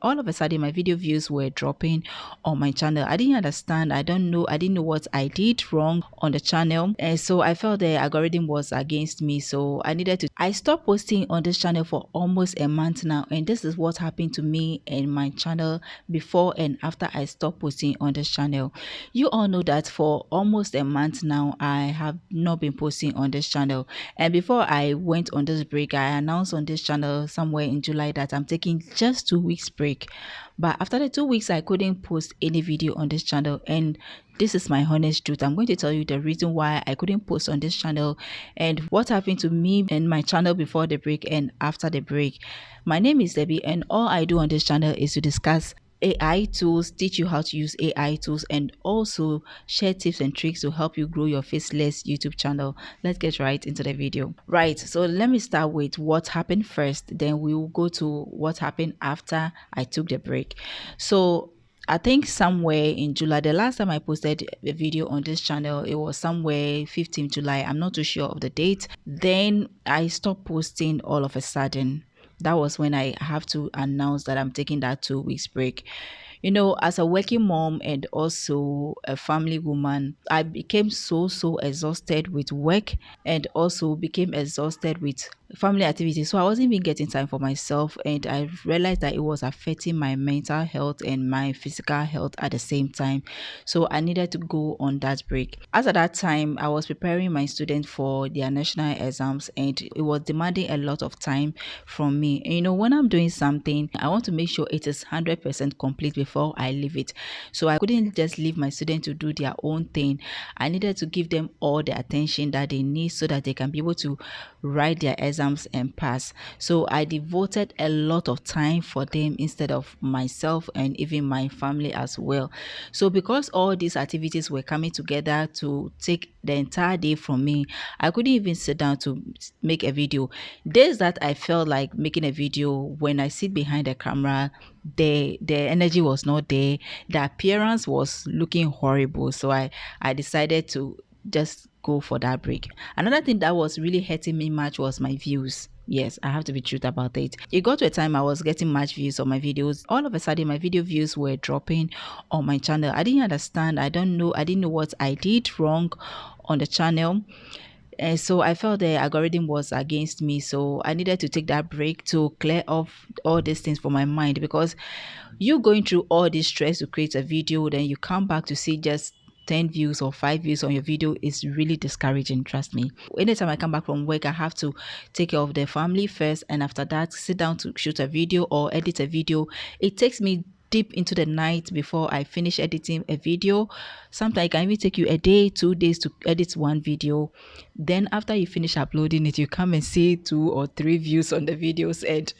all of a sudden my video views were dropping on my channel. I didn't understand. I didn't know what I did wrong on the channel. And so I felt the algorithm was against me. So I stopped posting on this channel for almost a month now. And this is what happened to me and my channel before and after I stopped posting on this channel. You all know that for almost a month now, I have not been posting on this channel. And before I went on this break, I announced on this channel somewhere in July that I'm taking just 2 weeks break. But after the 2 weeks, I couldn't post any video on this channel. And this is my honest truth. I'm going to tell you the reason why I couldn't post on this channel and what happened to me and my channel before the break and after the break. My name is Debbie, and all I do on this channel is to discuss AI tools, teach you how to use AI tools, and also share tips and tricks to help you grow your faceless YouTube channel. Let's get right into the video. Right, so let me start with what happened first, then we will go to what happened after I took the break. So I think somewhere in July, the last time I posted a video on this channel, it was somewhere 15th July. I'm not too sure of the date. Then I stopped posting all of a sudden. That was when I have to announce that I'm taking that 2 weeks break. You know, as a working mom and also a family woman, I became so exhausted with work and also became exhausted with family activities. So I wasn't even getting time for myself, and I realized that it was affecting my mental health and my physical health at the same time. So I needed to go on that break. As at that time, I was preparing my students for their national exams, and it was demanding a lot of time from me. And, you know, when I'm doing something, I want to make sure it is 100% complete before I leave it. So I couldn't just leave my students to do their own thing. I needed to give them all the attention that they need so that they can be able to write their exams and pass. So I devoted a lot of time for them instead of myself and even my family as well. So because all these activities were coming together to take the entire day from me, I couldn't even sit down to make a video. Days that I felt like making a video, when I sit behind the camera, the energy was not there. The appearance was looking horrible. So I decided to just go for that break. Another thing that was really hurting me much was my views. Yes, I have to be truth about it. It got to a time I was getting much views on my videos. All of a sudden, my video views were dropping on my channel. I didn't understand. I didn't know what I did wrong on the channel. And so I felt the algorithm was against me. So I needed to take that break to clear off all these things from my mind, because you going through all this stress to create a video, then you come back to see just 10 views or 5 views on your video is really discouraging, trust me. Anytime I come back from work, I have to take care of the family first, and after that sit down to shoot a video or edit a video. It takes me deep into the night before I finish editing a video. Sometimes it can even take you a day, 2 days to edit one video. Then after you finish uploading it, you come and see 2 or 3 views on the videos, and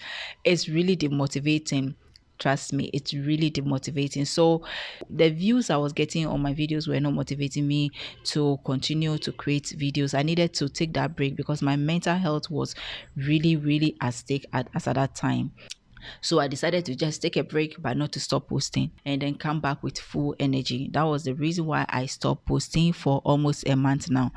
it's really demotivating. Trust me, it's really demotivating. So the views I was getting on my videos were not motivating me to continue to create videos. I needed to take that break because my mental health was really at stake as at that time. So I decided to just take a break, but not to stop posting, and then come back with full energy. That was the reason why I stopped posting for almost a month now.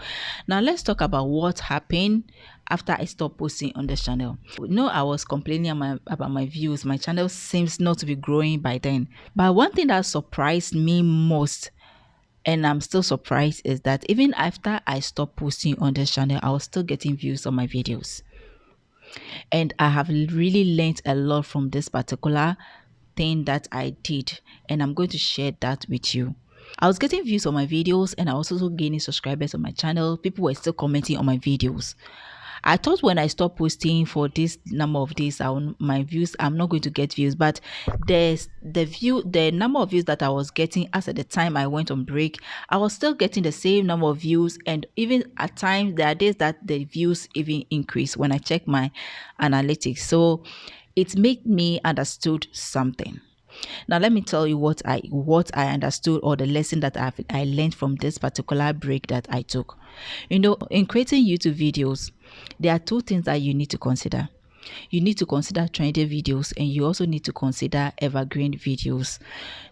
Now let's talk about what happened after I stopped posting on this channel. No, I was complaining about my views. My channel seems not to be growing by then. But one thing that surprised me most, and I'm still surprised, is that even after I stopped posting on this channel, I was still getting views on my videos. And I have really learned a lot from this particular thing that I did, and I'm going to share that with you. I was getting views on my videos, and I was also gaining subscribers on my channel. People were still commenting on my videos. I thought when I stopped posting for this number of days, my views, I'm not going to get views. But the number of views that I was getting as at the time I went on break, I was still getting the same number of views. And even at times, there are days that the views even increase when I check my analytics. So it made me understood something. Now let me tell you what I understood, or the lesson that I learned from this particular break that I took. You know, in creating YouTube videos, there are 2 things that you need to consider. You need to consider trendy videos, and you also need to consider evergreen videos.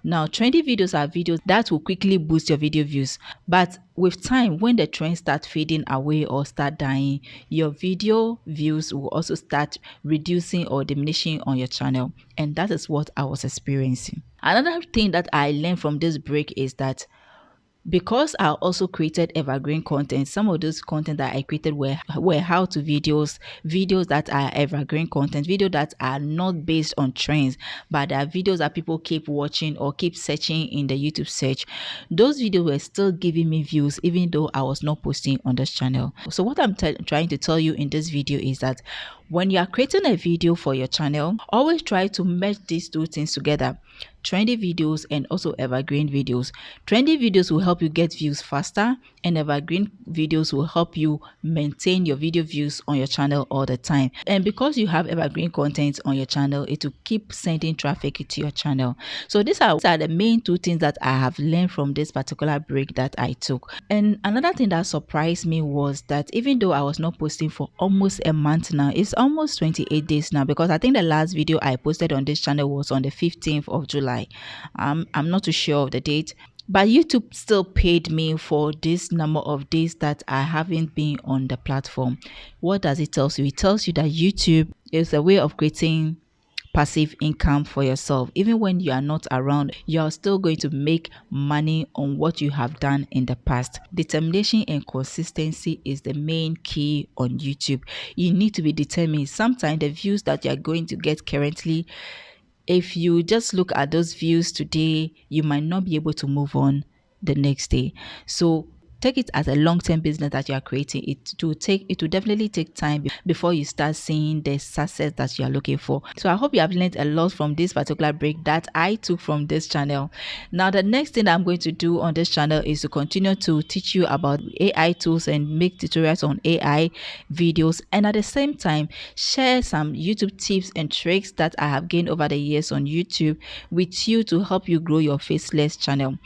Now, trendy videos are videos that will quickly boost your video views, but with time, when the trends start fading away or start dying, your video views will also start reducing or diminishing on your channel. And that is what I was experiencing. Another thing that I learned from this break is that because I also created evergreen content, some of those content that I created were how-to videos, videos that are evergreen content, videos that are not based on trends, but are videos that people keep watching or keep searching in the YouTube search. Those videos were still giving me views even though I was not posting on this channel. So what I'm trying to tell you in this video is that when you are creating a video for your channel, always try to merge these two things together: trendy videos and also evergreen videos. Trendy videos will help you get views faster, and evergreen videos will help you maintain your video views on your channel all the time. And because you have evergreen content on your channel, it will keep sending traffic to your channel. So these are the main two things that I have learned from this particular break that I took. And another thing that surprised me was that even though I was not posting for almost a month now, it's almost 28 days now, because I think the last video I posted on this channel was on the 15th of July. I'm not too sure of the date, but YouTube still paid me for this number of days that I haven't been on the platform. What does it tell you? It tells you that YouTube is a way of creating passive income for yourself. Even when you are not around, you are still going to make money on what you have done in the past. Determination and consistency is the main key on YouTube. You need to be determined. Sometimes the views that you are going to get currently, if you just look at those views today, you might not be able to move on the next day. So take it as a long-term business that you are creating. It will definitely take time before you start seeing the success that you are looking for. So I hope you have learned a lot from this particular break that I took from this channel. Now, the next thing I'm going to do on this channel is to continue to teach you about AI tools and make tutorials on AI videos, and at the same time share some YouTube tips and tricks that I have gained over the years on YouTube with you to help you grow your faceless channel.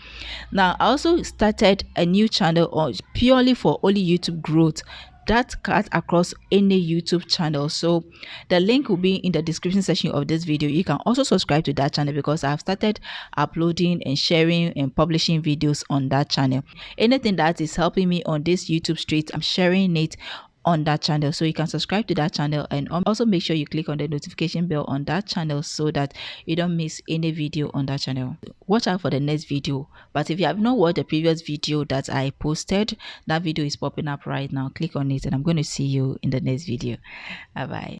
Now, I also started a new channel purely for only YouTube growth that cuts across any YouTube channel. So the link will be in the description section of this video. You can also subscribe to that channel because I've started uploading and sharing and publishing videos on that channel. Anything that is helping me on this YouTube street, I'm sharing it on that channel. So you can subscribe to that channel, and also make sure you click on the notification bell on that channel so that you don't miss any video on that channel. Watch out for the next video. But if you have not watched the previous video that I posted, that video is popping up right now. Click on it, and I'm going to see you in the next video. Bye bye.